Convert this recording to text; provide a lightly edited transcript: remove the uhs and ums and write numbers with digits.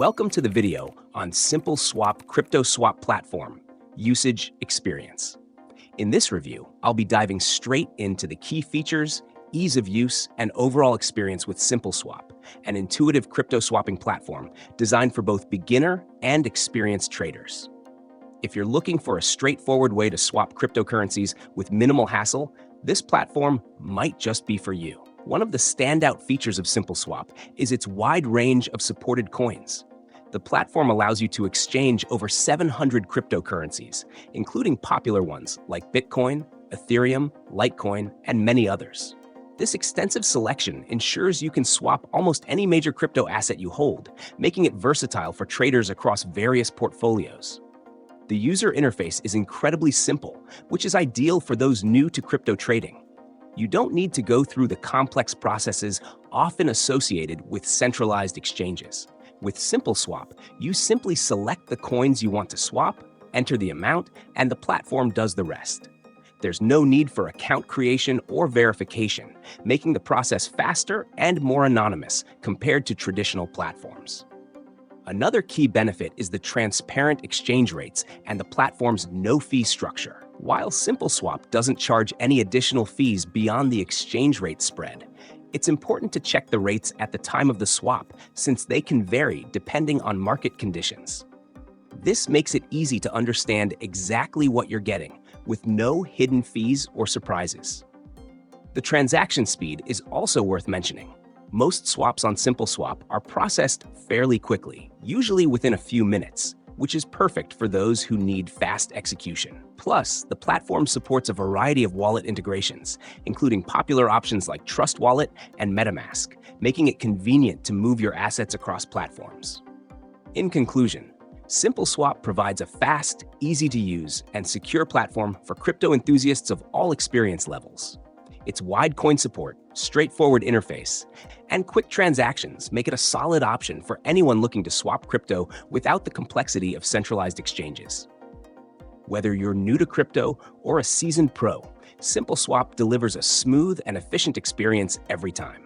Welcome to the video on SimpleSwap crypto swap platform, usage experience. In this review, I'll be diving straight into the key features, ease of use, and overall experience with SimpleSwap, an intuitive crypto swapping platform designed for both beginner and experienced traders. If you're looking for a straightforward way to swap cryptocurrencies with minimal hassle, this platform might just be for you. One of the standout features of SimpleSwap is its wide range of supported coins. The platform allows you to exchange over 700 cryptocurrencies, including popular ones like Bitcoin, Ethereum, Litecoin, and many others. This extensive selection ensures you can swap almost any major crypto asset you hold, making it versatile for traders across various portfolios. The user interface is incredibly simple, which is ideal for those new to crypto trading. You don't need to go through the complex processes often associated with centralized exchanges. With SimpleSwap, you simply select the coins you want to swap, enter the amount, and the platform does the rest. There's no need for account creation or verification, making the process faster and more anonymous compared to traditional platforms. Another key benefit is the transparent exchange rates and the platform's no-fee structure. While SimpleSwap doesn't charge any additional fees beyond the exchange rate spread, it's important to check the rates at the time of the swap since they can vary depending on market conditions. This makes it easy to understand exactly what you're getting, with no hidden fees or surprises. The transaction speed is also worth mentioning. Most swaps on SimpleSwap are processed fairly quickly, usually within a few minutes, which is perfect for those who need fast execution. Plus, the platform supports a variety of wallet integrations, including popular options like Trust Wallet and MetaMask, making it convenient to move your assets across platforms. In conclusion, SimpleSwap provides a fast, easy-to-use, and secure platform for crypto enthusiasts of all experience levels. Its wide coin support, straightforward interface, and quick transactions make it a solid option for anyone looking to swap crypto without the complexity of centralized exchanges. Whether you're new to crypto or a seasoned pro, SimpleSwap delivers a smooth and efficient experience every time.